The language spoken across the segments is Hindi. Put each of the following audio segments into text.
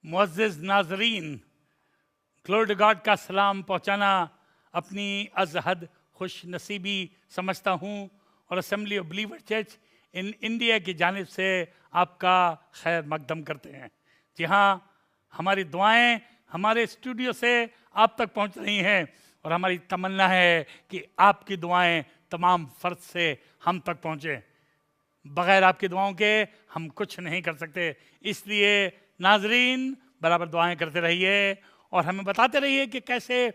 मुअज़्ज़िज़ नाज़रीन, ग्लोरी टू गॉड का सलाम पहुँचाना अपनी अज़हद खुश नसीबी समझता हूँ और assembly of believer church in India की जानिब से आपका खैर मकदम करते हैं। जी हाँ, हमारी दुआएं हमारे स्टूडियो से आप तक पहुँच रही हैं और हमारी तमन्ना है कि आपकी दुआएं तमाम फ़र्द से हम तक पहुँचें। बग़ैर आपकी दुआओं के हम कुछ नहीं कर सकते, इसलिए नाजरीन बराबर दुआएं करते रहिए और हमें बताते रहिए कि कैसे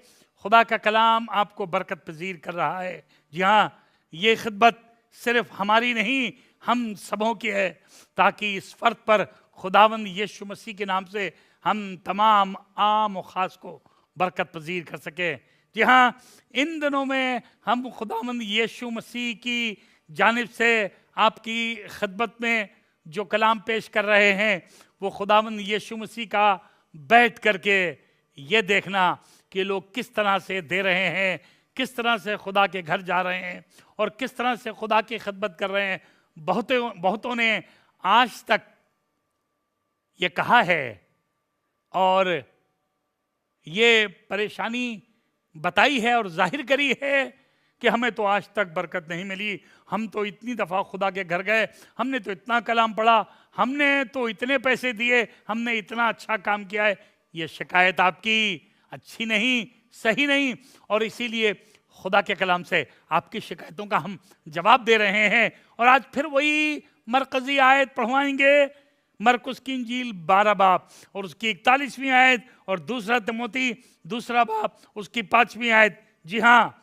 खुदा का कलाम आपको बरकत पजीर कर रहा है। जी हाँ, ये खिदमत सिर्फ हमारी नहीं, हम सबों की है, ताकि इस फ़र्द पर खुदावंद यीशु मसीह के नाम से हम तमाम आम और ख़ास को बरकत पजीर कर सके। जी हाँ, इन दिनों में हम खुदावंद यीशु मसीह की जानिब से आपकी खिदमत में जो कलाम पेश कर रहे हैं वो खुदावंद यीशु मसीह का बैठ करके ये देखना कि लोग किस तरह से दे रहे हैं, किस तरह से खुदा के घर जा रहे हैं और किस तरह से खुदा की खिदमत कर रहे हैं। बहुतों ने आज तक ये कहा है और ये परेशानी बताई है और जाहिर करी है कि हमें तो आज तक बरकत नहीं मिली, हम तो इतनी दफ़ा खुदा के घर गए, हमने तो इतना कलाम पढ़ा, हमने तो इतने पैसे दिए, हमने इतना अच्छा काम किया है। ये शिकायत आपकी अच्छी नहीं, सही नहीं, और इसीलिए खुदा के कलाम से आपकी शिकायतों का हम जवाब दे रहे हैं। और आज फिर वही मरकज़ी आयत पढ़वाएंगे, मरकुस की इंजील 12 बाब और उसकी 41वीं आयत और दूसरा तिमोथी 2 बाब उसकी 5वीं आयत। जी हाँ,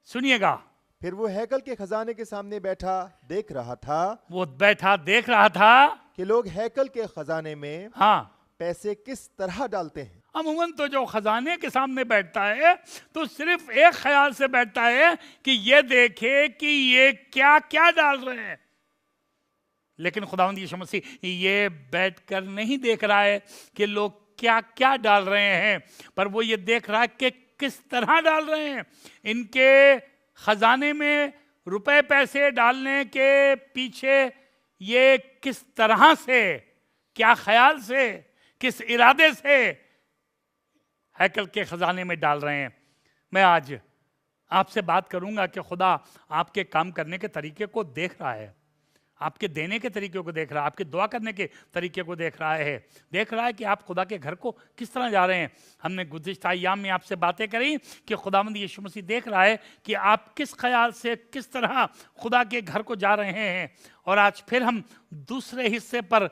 सुनिएगा। फिर वो हैकल के खजाने के सामने बैठा देख रहा था कि लोग हैकल के खजाने में पैसे किस तरह डालते हैं। अमूमन तो जो खजाने के सामने बैठता है तो सिर्फ एक ख्याल से बैठता है कि ये देखे कि ये क्या क्या डाल रहे हैं, लेकिन खुदावंद यीशु मसीह ये बैठकर नहीं देख रहा है कि लोग क्या क्या डाल रहे हैं, पर वो ये देख रहा है कि किस तरह डाल रहे हैं। इनके खजाने में रुपए पैसे डालने के पीछे ये किस तरह से, क्या ख्याल से, किस इरादे से हैकल के खजाने में डाल रहे हैं। मैं आज आपसे बात करूंगा कि खुदा आपके काम करने के तरीके को देख रहा है, आपके देने के तरीके को देख रहा है, आपके दुआ करने के तरीके को देख रहा है कि आप खुदा के घर को किस तरह जा रहे हैं। हमने गुज़िश्ता अय्याम में आपसे बातें करी कि खुदावंद यीशु मसीह देख रहा है कि आप किस ख्याल से, किस तरह खुदा के घर को जा रहे हैं। और आज फिर हम दूसरे हिस्से पर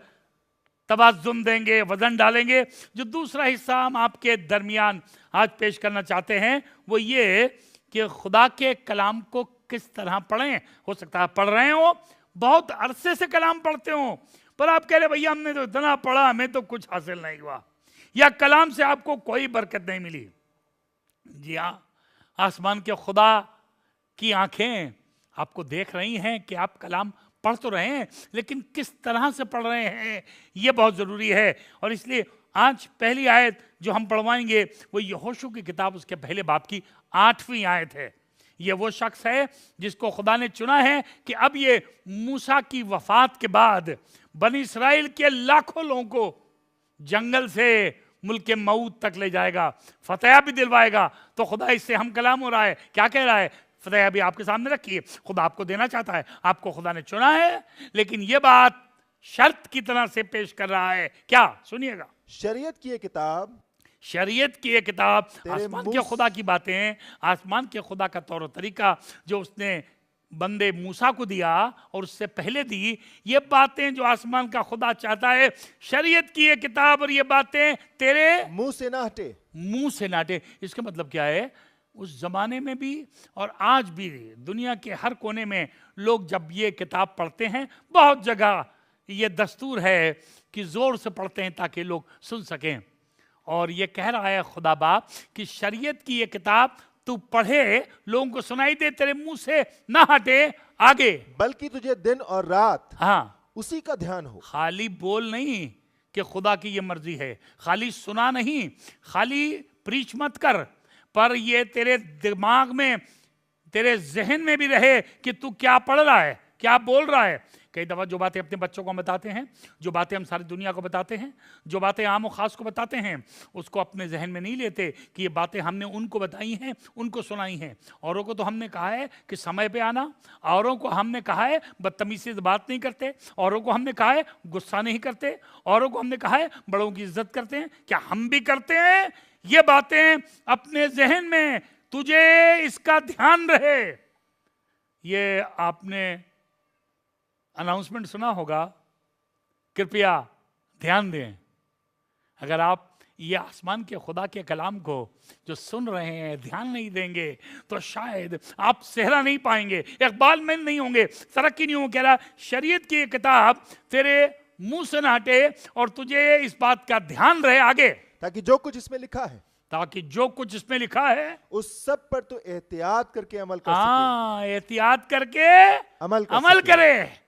तवाज़ुन देंगे, वज़न डालेंगे। जो दूसरा हिस्सा हम आपके दरमियान आज पेश करना चाहते हैं वो ये कि खुदा के कलाम को किस तरह पढ़ें। हो सकता है पढ़ रहे हो, बहुत अरसे से कलाम पढ़ते हो, पर आप कह रहे भैया हमने तो इतना पढ़ा, हमें तो कुछ हासिल नहीं हुआ, या कलाम से आपको कोई बरकत नहीं मिली। जी हाँ, आसमान के खुदा की आंखें आपको देख रही हैं कि आप कलाम पढ़ तो रहे हैं, लेकिन किस तरह से पढ़ रहे हैं ये बहुत ज़रूरी है। और इसलिए आज पहली आयत जो हम पढ़वाएंगे वो यहोशू की किताब उसके पहले बाब की 8वीं आयत है। ये वो शख्स है जिसको खुदा ने चुना है कि अब ये मूसा की वफात के बाद बनी इस्राएल के लाखों लोगों को जंगल से मुल्क मऊद तक ले जाएगा, फतह भी दिलवाएगा। तो खुदा इससे हम कलाम हो रहा है, क्या कह रहा है? फतह भी आपके सामने रखिए, खुदा आपको देना चाहता है, आपको खुदा ने चुना है, लेकिन ये बात शर्त की तरह से पेश कर रहा है। क्या? सुनिएगा। शरीयत की ये किताब आसमान के खुदा की बातें, आसमान के खुदा का तौर तरीका जो उसने बंदे मूसा को दिया और उससे पहले दी, ये बातें जो आसमान का खुदा चाहता है, शरीयत की ये किताब और ये बातें तेरे मुंह से ना हटे। इसका मतलब क्या है? उस जमाने में भी और आज भी दुनिया के हर कोने में लोग जब ये किताब पढ़ते हैं, बहुत जगह ये दस्तूर है कि जोर से पढ़ते हैं ताकि लोग सुन सकें। और ये कह रहा है खुदा बाप कि शरीयत की ये किताब तू पढ़े, लोगों को सुनाई दे, तेरे मुंह से ना हटे आगे, बल्कि तुझे दिन और रात उसी का ध्यान हो। खाली बोल नहीं कि खुदा की ये मर्जी है, खाली सुना नहीं, खाली प्रीच मत कर, पर ये तेरे दिमाग में, तेरे जहन में भी रहे कि तू क्या पढ़ रहा है, क्या बोल रहा है। कई दफ़ा जो बातें अपने बच्चों को हम बताते हैं, जो बातें हम सारी दुनिया को बताते हैं, जो बातें आम और ख़ास को बताते हैं, उसको अपने जहन में नहीं लेते कि ये बातें हमने उनको बताई हैं, उनको सुनाई हैं। औरों को तो हमने कहा है कि समय पे आना, औरों को हमने कहा है बदतमीज़ी से बात नहीं करते, औरों को हमने कहा है गुस्सा नहीं करते, औरों को हमने कहा है बड़ों की इज्जत करते हैं। क्या हम भी करते हैं ये बातें अपने जहन में? तुझे इसका ध्यान रहे। ये आपने अनाउंसमेंट सुना होगा, कृपया ध्यान दें। अगर आप ये आसमान के खुदा के कलाम को जो सुन रहे हैं ध्यान नहीं देंगे तो शायद आप सेहरा नहीं पाएंगे, इकबाल में नहीं होंगे, तरक्की नहीं होंगे। कह रहा शरीयत की ये किताब तेरे मुंह से ना हटे और तुझे इस बात का ध्यान रहे आगे, ताकि जो कुछ इसमें लिखा है, ताकि जो कुछ इसमें लिखा है उस सब पर तो एहतियात करके अमल कर सके। एहतियात करके अमल करे।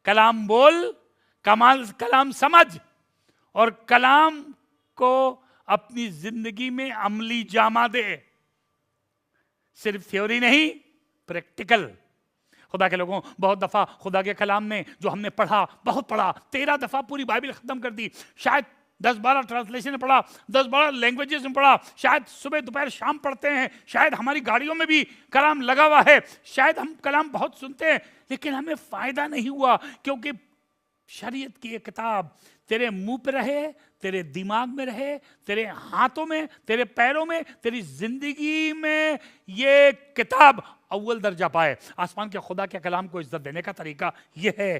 कलाम बोल, कलाम समझ और कलाम को अपनी जिंदगी में अमली जामा दे। सिर्फ थ्योरी नहीं, प्रैक्टिकल। खुदा के लोगों, बहुत दफा खुदा के कलाम में जो हमने पढ़ा, बहुत पढ़ा, 13 दफा पूरी बाइबल खत्म कर दी, शायद 10-12 ट्रांसलेशन में पढ़ा, 10-12 लैंग्वेजेस में पढ़ा, शायद सुबह दोपहर शाम पढ़ते हैं, शायद हमारी गाड़ियों में भी कलाम लगा हुआ है, शायद हम कलाम बहुत सुनते हैं, लेकिन हमें फायदा नहीं हुआ। क्योंकि शरीयत की ये किताब तेरे मुंह पे रहे, तेरे दिमाग में रहे, तेरे हाथों में, तेरे पैरों में, तेरी जिंदगी में ये किताब अव्वल दर्जा पाए। आसमान के खुदा के कलाम को इज्जत देने का तरीका ये है।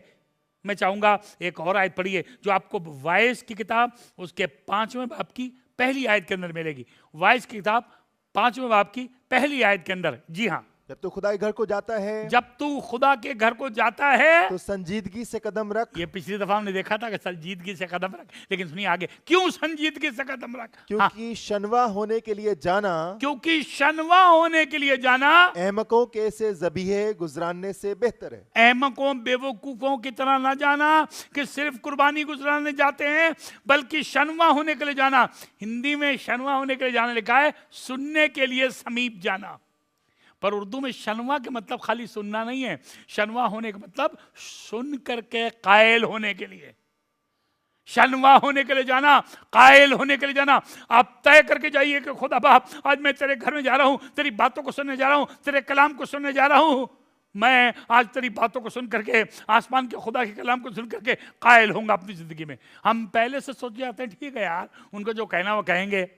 मैं चाहूंगा एक और आयत पढ़िए जो आपको वाइस की किताब उसके 5वें बाब की पहली आयत के अंदर मिलेगी। वाइस की किताब 5वें बाब की पहली आयत के अंदर। जी हाँ, जब तू खुदा के घर को जाता है, जब तू खुदा के घर को जाता है तो संजीदगी से कदम रख। ये पिछली दफा हमने देखा था कि संजीदगी से कदम रख, लेकिन सुनिए आगे क्यों संजीदगी से कदम रख। क्योंकि शनवा होने के लिए जाना, क्योंकि शनवा होने के लिए जाना अहमकों के से ज़बीहे गुजराने से बेहतर है। अहमकों बेवकूफों की तरह ना जाना कि सिर्फ कुर्बानी गुजराने जाते हैं, बल्कि शनवा होने के लिए जाना। हिंदी में शनवा होने के लिए जाना लिखा है सुनने के लिए समीप जाना, पर उर्दू में शनवा के मतलब खाली सुनना नहीं है। शनवा होने का मतलब सुन करके कायल होने के लिए। शनवा होने के लिए जाना, कायल होने के लिए जाना। आप तय करके जाइए कि खुदा बाप आज मैं तेरे घर में जा रहा हूं, तेरी बातों को सुनने जा रहा हूं, तेरे कलाम को सुनने जा रहा हूं। मैं आज तेरी बातों को सुन करके, आसमान के खुदा के कलाम को सुन करके कायल होऊंगा अपनी जिंदगी में। हम पहले से सोच जाते हैं ठीक है यार, उनको जो कहना वो कहेंगे,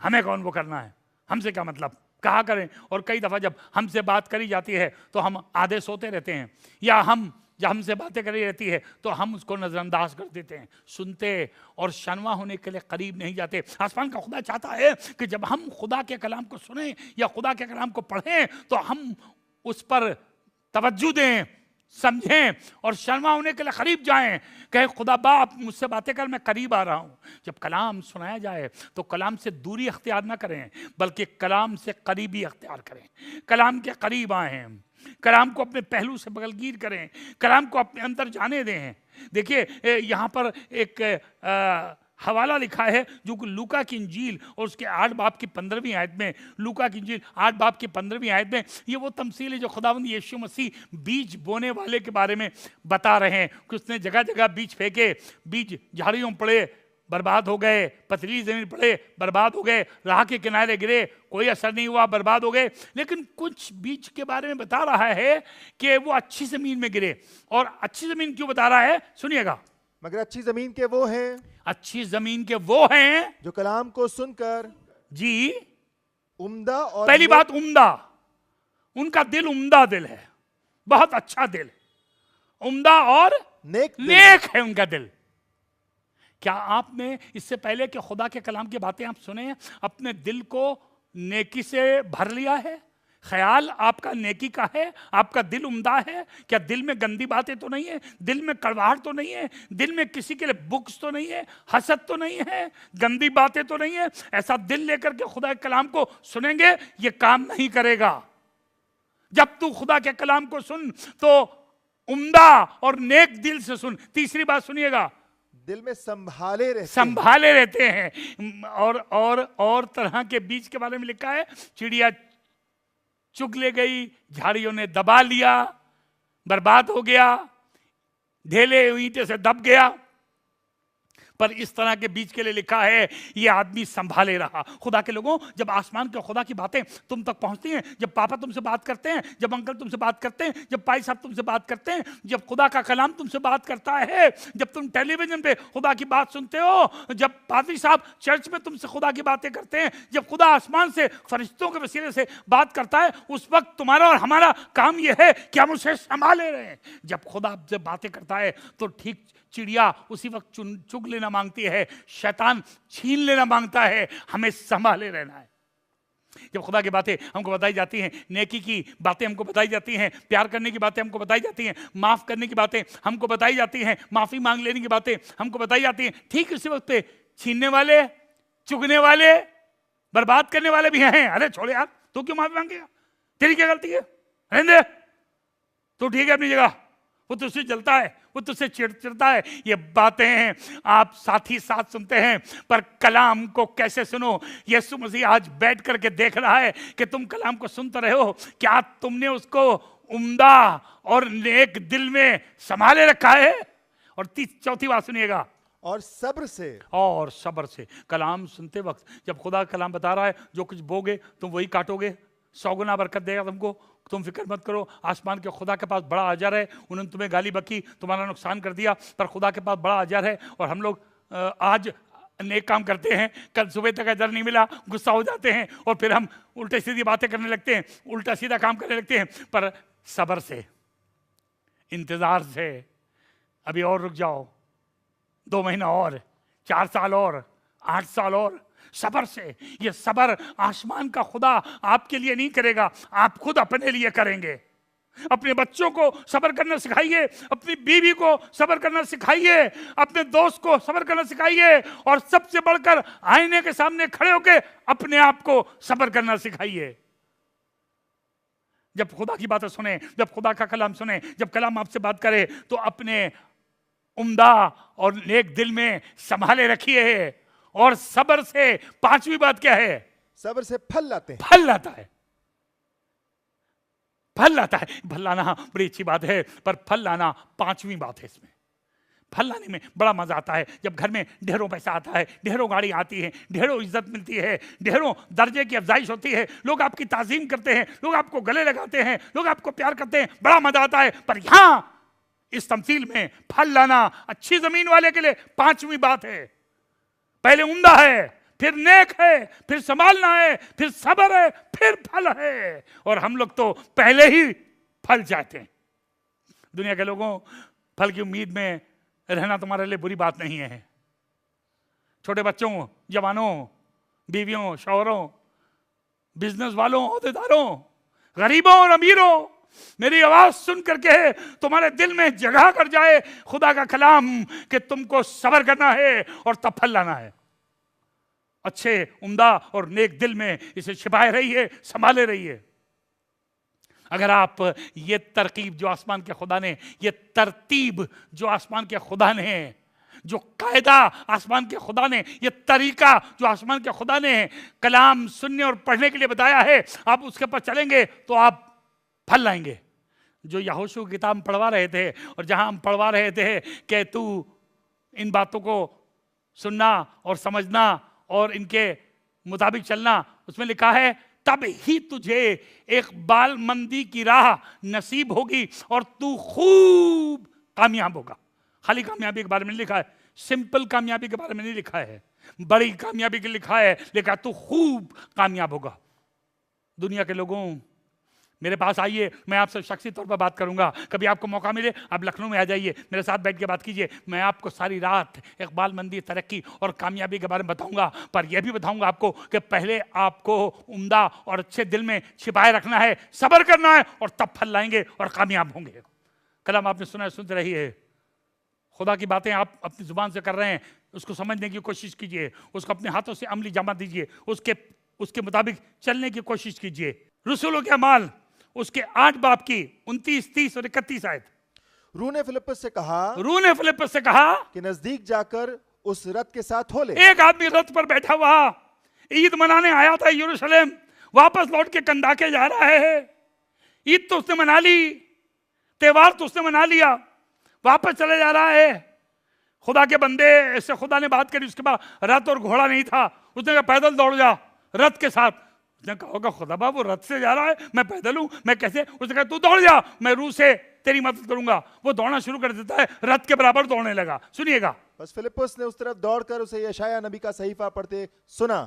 हमें कौन वो करना है, हमसे क्या मतलब, कहा करें। और कई दफ़ा जब हमसे बात करी जाती है तो हम आधे सोते रहते हैं, या हम जब हमसे बातें करी रहती है तो हम उसको नज़रअंदाज कर देते हैं, सुनते और शनवा होने के लिए करीब नहीं जाते। आसमान का खुदा चाहता है कि जब हम खुदा के कलाम को सुने या खुदा के कलाम को पढ़ें तो हम उस पर तवज्जो दें, समझें और शर्मा होने के लिए करीब जाएं। कहे खुदा बाप मुझसे बातें कर, मैं करीब आ रहा हूं। जब कलाम सुनाया जाए तो कलाम से दूरी अख्तियार ना करें, बल्कि कलाम से करीबी अख्तियार करें। कलाम के करीब आएं, कलाम को अपने पहलू से बगलगीर करें, कलाम को अपने अंदर जाने दें। देखिए यहाँ पर एक हवाला लिखा है जो कि लूका की इंजील और उसके 8 बाब की 15वीं आयत में, लूका की इंजील 8 बाब की 15वीं आयत में ये वो तमसील है जो खुदावंद यीशु मसीह बीज बोने वाले के बारे में बता रहे हैं कि उसने जगह जगह बीज फेंके, बीज झाड़ियों पड़े बर्बाद हो गए, पथरीली जमीन पड़े बर्बाद हो गए, राह के किनारे गिरे कोई असर नहीं हुआ, बर्बाद हो गए। लेकिन कुछ बीज के बारे में बता रहा है कि वो अच्छी जमीन में गिरे। और अच्छी जमीन क्यों बता रहा है सुनिएगा, मगर अच्छी जमीन के वो हैं, अच्छी जमीन के वो हैं जो कलाम को सुनकर जी उम्दा और पहली बात उम्दा, उनका दिल उम्दा दिल है, बहुत अच्छा दिल, उम्दा और नेक है उनका दिल। क्या आपने इससे पहले कि खुदा के कलाम की बातें आप सुने अपने दिल को नेकी से भर लिया है? ख्याल आपका नेकी का है, आपका दिल उम्दा है? क्या दिल में गंदी बातें तो नहीं है, दिल में कड़वाहट तो नहीं है, दिल में किसी के लिए बुक्स तो नहीं है, हसद तो नहीं है, गंदी बातें तो नहीं है? ऐसा दिल लेकर के खुदा के कलाम को सुनेंगे ये काम नहीं करेगा। जब तू खुदा के कलाम को सुन तो उम्दा और नेक दिल से सुन। तीसरी बात सुनिएगा, दिल में संभाले रहते हैं। और तरह के बीज के बारे में लिखा है, चिड़िया चुग ले गई, झाड़ियों ने दबा लिया, बर्बाद हो गया, ढेले ईंटे से दब गया। पर इस तरह के बीज के लिए लिखा है ये आदमी संभाले रहा। खुदा के लोगों, जब आसमान के खुदा की बातें तुम तक पहुंचती हैं, जब पापा तुमसे बात करते हैं, जब अंकल तुमसे बात करते हैं, जब पाई साहब तुमसे बात करते हैं, जब खुदा का कलाम तुमसे बात करता है, जब तुम टेलीविजन पे खुदा की बात सुनते हो, जब पादरी साहब चर्च में तुमसे खुदा की बातें करते हैं, जब खुदा आसमान से फरिश्तों के वसीले से बात करता है, उस वक्त तुम्हारा और हमारा काम यह है कि हम उसे संभाले रहे। जब खुदा आपसे बातें करता है तो ठीक चिड़िया उसी वक्त चुग लेना मांगती है, शैतान छीन लेना मांगता है, हमें संभाले रहना है। जब खुदा की बातें हमको बताई जाती हैं, नेकी की बातें हमको बताई जाती हैं, प्यार करने की बातें हमको बताई जाती हैं, माफ करने की बातें हमको बताई जाती हैं, माफी मांग लेने की बातें हमको बताई जाती हैं, ठीक उसी वक्त पे छीनने वाले, चुगने वाले, बर्बाद करने वाले भी हैं। अरे छोड़े यार, तू क्यों माफी मांगेगा, तेरी क्या गलती है, रहने दे, तू ठीक है अपनी जगह। वो तुझसे जलता है, वो तुझसे चिढ़ता है। ये बातें आप साथ ही साथ सुनते हैं, पर कलाम को कैसे सुनो? यीशु मसीह आज बैठ करके देख रहा है कि तुम कलाम को सुनते रहे हो। क्या तुमने उसको उम्दा और नेक दिल में संभाले रखा है? और चौथी बात सुनिएगा, और सब्र से। और सब्र से। कलाम सुनते वक्त जब खुदा कलाम बता रहा है, जो कुछ बोगे तुम वही काटोगे, 100 गुना बरकत देगा तुमको, तुम फिक्र मत करो। आसमान के खुदा के पास बड़ा अजर है, उन्होंने तुम्हें गाली बकी, तुम्हारा नुकसान कर दिया, पर खुदा के पास बड़ा अजर है। और हम लोग आज नेक काम करते हैं, कल सुबह तक अजर नहीं मिला, गुस्सा हो जाते हैं और फिर हम उल्टे सीधी बातें करने लगते हैं, उल्टा सीधा काम करने लगते हैं। पर सब्र से, इंतजार से, अभी और रुक जाओ, 2 महीना और, 4 साल और, 8 साल और, सब्र से। ये सब्र आसमान का खुदा आपके लिए नहीं करेगा, आप खुद अपने लिए करेंगे। अपने बच्चों को सब्र करना सिखाइए, अपनी बीवी को सब्र करना सिखाइए, अपने दोस्त को सब्र करना सिखाइए, और सबसे बढ़कर आईने के सामने खड़े होकर अपने आप को सब्र करना सिखाइए। जब खुदा की बातें सुने, जब खुदा का कलाम सुने, जब कलाम आपसे बात करे, तो अपने उम्दा और नेक दिल में संभाले रखिए। और सब्र से 5वीं बात क्या है? सब्र से फल लाते हैं। फल लाता है, फल लाता है। फल लाना बड़ी अच्छी बात है, पर फल लाना 5वीं बात है। इसमें फल लाने में बड़ा मजा आता है। जब घर में ढेरों पैसा आता है, ढेरों गाड़ी आती है, ढेरों इज्जत मिलती है, ढेरों दर्जे की अफजाइश होती है, लोग आपकी ताजीम करते हैं, लोग आपको गले लगाते हैं, लोग आपको प्यार करते हैं, बड़ा मजा आता है। पर यहां इस तमसील में फल लाना अच्छी जमीन वाले के लिए 5वीं बात है। पहले उम्दा है, फिर नेक है, फिर संभालना है, फिर सब्र है, फिर फल है। और हम लोग तो पहले ही फल चाहते हैं। दुनिया के लोगों, फल की उम्मीद में रहना तुम्हारे लिए बुरी बात नहीं है। छोटे बच्चों, जवानों, बीवियों, शौहरों, बिजनेस वालों, ओहदेदारों, गरीबों और अमीरों, मेरी आवाज सुन करके तुम्हारे दिल में जगह कर जाए खुदा का कलाम कि तुमको सब्र करना है और तब फल लाना है। अच्छे, उम्दा और नेक दिल में इसे छिपाए रहिए, संभाले रहिए। अगर आप ये तरकीब जो आसमान के खुदा ने, ये तरतीब जो आसमान के खुदा ने, जो कायदा आसमान के खुदा ने, ये तरीका जो आसमान के खुदा ने कलाम सुनने और पढ़ने के लिए बताया है, आप उसके पर चलेंगे तो आप फल लाएंगे। जो यहोशू की किताब पढ़वा रहे थे, और जहां हम पढ़वा रहे थे कि तू इन बातों को सुनना और समझना और इनके मुताबिक चलना, उसमें लिखा है तब ही तुझे एक बालमंदी की राह नसीब होगी और तू खूब कामयाब होगा। खाली कामयाबी के बारे में लिखा है, सिंपल कामयाबी के बारे में नहीं लिखा है, बड़ी कामयाबी के लिखा है, लिखा तू खूब कामयाब होगा। दुनिया के लोगों, मेरे पास आइए, मैं आपसे शख्सी तौर पर बात करूंगा। कभी आपको मौका मिले, आप लखनऊ में आ जाइए, मेरे साथ बैठ के बात कीजिए। मैं आपको सारी रात इकबालमंदी, तरक्की और कामयाबी के बारे में बताऊंगा, पर यह भी बताऊंगा आपको कि पहले आपको उम्दा और अच्छे दिल में छिपाए रखना है, सब्र करना है, और तब फल लाएंगे और कामयाब होंगे। कलम आपने सुना है, सुनते रहिए। खुदा की बातें आप अपनी जुबान से कर रहे हैं, उसको समझने की कोशिश कीजिए, उसको अपने हाथों से अमली जामा दीजिए, उसके मुताबिक चलने की कोशिश कीजिए। रसूलों के अमाल उसके 8 बाब की 29, 30 और 31 आयत। रूह ने फिलिप्पस से कहा कि नजदीक जाकर उस रथ के साथ हो ले। एक आदमी रथ पर बैठा हुआ ईद मनाने आया था यरूशलेम, वापस लौट के कंदाके जा रहा है। ईद तो उसने मना ली, त्योहार तो उसने मना लिया, वापस चले जा रहा है। खुदा के बंदे से खुदा ने बात करी, उसके बाद रथ और घोड़ा नहीं था, उसने कहा पैदल दौड़ जा रथ के साथ। उसने कहा होगा खुदा बाबू वो रथ से जा रहा है, मैं पैदल हूं, मैं कैसे? उसने कहा तू दौड़ जा, मैं रूह से तेरी मदद करूंगा। वो दौड़ना शुरू कर देता है, रथ के बराबर दौड़ने लगा। सुनिएगा, बस फिलिप्पुस ने उस तरफ दौड़कर उसे यशाया नबी का सहीफा पढ़ते सुना।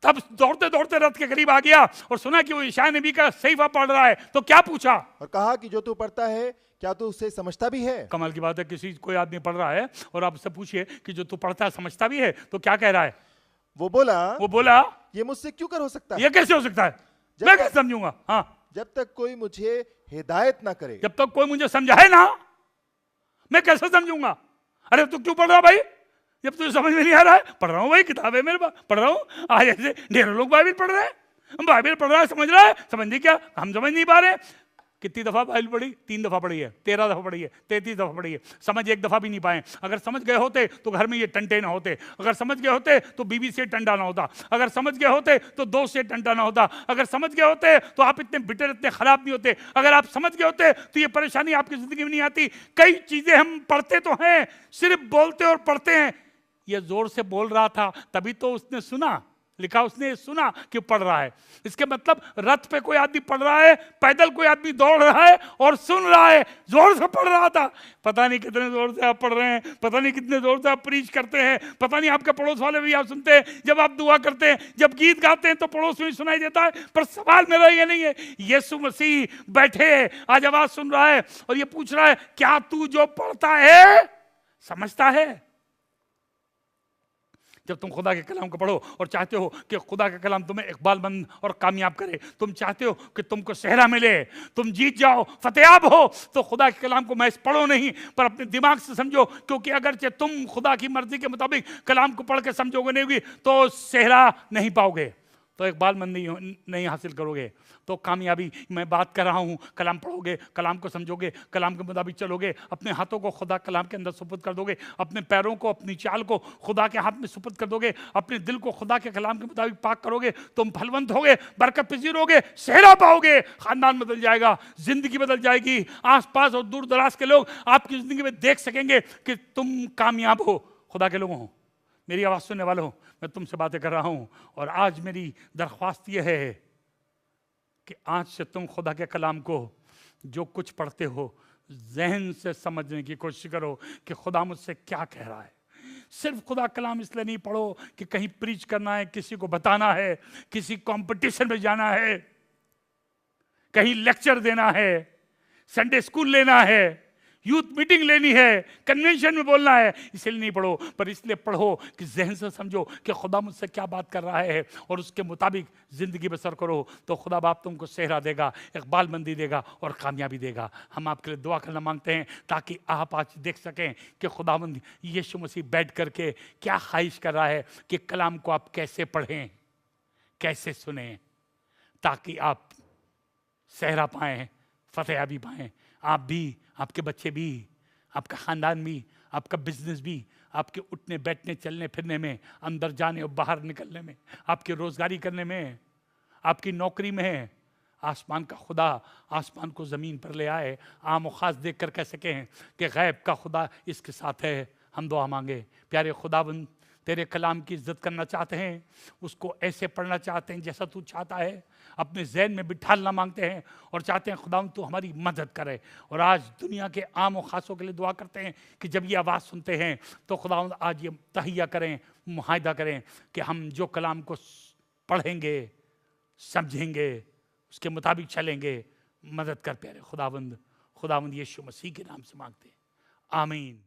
तब दौड़ते दौड़ते रथ के करीब आ गया और सुना कि वो यशाया नबी का सहीफा पढ़ रहा है। तो क्या पूछा और कहा कि जो तू पढ़ता है क्या तू उसे समझता भी है? कमाल की बात है, कोई आदमी पढ़ रहा है और आप उससे पूछिए कि जो तू पढ़ता है समझता भी है, तो क्या कह रहा है? वो बोला ये मुझसे क्यों कर हो सकता है? ये कैसे हो सकता है? मैं कैसे समझूंगा? हाँ, जब तक कोई मुझे हिदायत ना करे, जब तक कोई मुझे समझाए ना, मैं कैसे समझूंगा? अरे तू क्यों पढ़ रहा भाई? जब तुझे समझ में नहीं आ रहा है? पढ़ रहा हूँ भाई, किताब है मेरे पास, पढ़ रहा हूँ। आज ऐसे ढेरों लोग बाइबल पढ़ रहे हैं, बाइबल पढ़ रहा है, समझ रहा है, समझने क्या, हम समझ नहीं पा रहे। कितनी दफा बाइबल पढ़ी? 3 दफा पढ़ी है, 13 दफा पढ़ी है, 33 दफा पढ़ी है, समझ एक दफा भी नहीं पाए। अगर समझ गए होते तो घर में ये टंटे ना होते, अगर समझ गए होते तो बीवी से टंडा ना होता, अगर समझ गए होते तो दोस्त से टंटा ना होता, अगर समझ गए होते तो आप इतने बिटर, इतने खराब नहीं होते, अगर आप समझ गए होते तो ये परेशानी आपकी जिंदगी में नहीं आती। कई चीजें हम पढ़ते तो हैं, सिर्फ बोलते और पढ़ते हैं। ये जोर से बोल रहा था तभी तो उसने सुना, लिखा उसने सुना कि पढ़ रहा है। इसके मतलब रथ पे कोई आदमी पढ़ रहा है, पैदल कोई आदमी दौड़ रहा है और सुन रहा है, जोर से पढ़ रहा था। पता नहीं कितने जोर से आप पढ़ रहे हैं, पता नहीं कितने जोर से आप प्रीच करते हैं, पता नहीं आपके पड़ोस वाले भी आप सुनते हैं, जब आप दुआ करते हैं, जब गीत गाते हैं तो पड़ोस में सुनाई देता है। पर सवाल मेरा ये नहीं है, यीशु मसीह बैठे आज आवाज सुन रहा है और ये पूछ रहा है क्या तू जो पढ़ता है समझता है? जब तुम खुदा के कलाम को पढ़ो और चाहते हो कि खुदा का कलाम तुम्हें इकबालमंद और कामयाब करे, तुम चाहते हो कि तुमको सेहरा मिले, तुम जीत जाओ, फतेयाब हो, तो खुदा के कलाम को महज पढ़ो नहीं पर अपने दिमाग से समझो। क्योंकि अगरचे तुम खुदा की मर्जी के मुताबिक कलाम को पढ़ के समझोगे नहीं होगी तो सेहरा नहीं पाओगे, तो इकबालमंदी नहीं हासिल करोगे, तो कामयाबी। मैं बात कर रहा हूँ, कलाम पढ़ोगे, कलाम को समझोगे, कलाम के मुताबिक चलोगे, अपने हाथों को खुदा कलाम के अंदर सुपुर्द कर दोगे, अपने पैरों को, अपनी चाल को खुदा के हाथ में सुपुर्द कर दोगे, अपने दिल को खुदा के कलाम के मुताबिक पाक करोगे, तुम फलवंत होगे, बरकत पजीर होगे, सेहरा पाओगे, खानदान बदल जाएगा, जिंदगी बदल जाएगी। आसपास और दूर दराज के लोग आपकी जिंदगी में देख सकेंगे कि तुम कामयाब हो, खुदा के लोग हो। मेरी आवाज़ सुनने वाले हो, मैं तुमसे बातें कर रहा हूं और आज मेरी दरख्वास्त यह है कि आज से तुम खुदा के कलाम को जो कुछ पढ़ते हो जहन से समझने की कोशिश करो कि खुदा मुझसे क्या कह रहा है। सिर्फ खुदा कलाम इसलिए नहीं पढ़ो कि कहीं प्रीच करना है, किसी को बताना है, किसी कंपटीशन में जाना है, कहीं लेक्चर देना है, संडे स्कूल लेना है, यूथ मीटिंग लेनी है, कन्वेंशन में बोलना है, इसलिए नहीं पढ़ो, पर इसलिए पढ़ो कि जहन से समझो कि खुदा मुझसे क्या बात कर रहा है और उसके मुताबिक जिंदगी बसर करो, तो खुदा बाप तुमको सेहरा देगा, इकबालमंदी देगा और कामयाबी देगा। हम आपके लिए दुआ करना मांगते हैं ताकि आप आज देख सकें कि खुदावंद यीशु मसीह बैठ करके क्या ख्वाहिश कर रहा है कि कलाम को आप कैसे पढ़ें, कैसे सुने, ताकि आप सेहरा पाएँ, फतेहाबी पाएँ। आप भी, आपके बच्चे भी, आपका ख़ानदान भी, आपका बिजनेस भी, आपके उठने बैठने चलने फिरने में, अंदर जाने और बाहर निकलने में, आपकी रोज़गारी करने में, आपकी नौकरी में, आसमान का खुदा आसमान को ज़मीन पर ले आए, आम और ख़ास देख कर कह सकें कि गैब का खुदा इसके साथ है। हम दुआ मांगे, प्यारे खुदावंद तेरे कलाम की इज्जत करना चाहते हैं, उसको ऐसे पढ़ना चाहते हैं जैसा तू चाहता है, अपने जहन में बिठालना मांगते हैं और चाहते हैं खुदावंद तू हमारी मदद करे। और आज दुनिया के आम और ख़ासों के लिए दुआ करते हैं कि जब ये आवाज़ सुनते हैं तो खुदावंद आज ये तहिया करें, मुआहिदा करें कि हम जो कलाम को पढ़ेंगे, समझेंगे, उसके मुताबिक चलेंगे। मदद कर प्यारे खुदावंद, खुदावंद यीशु मसीह के नाम से मांगते हैं, आमीन।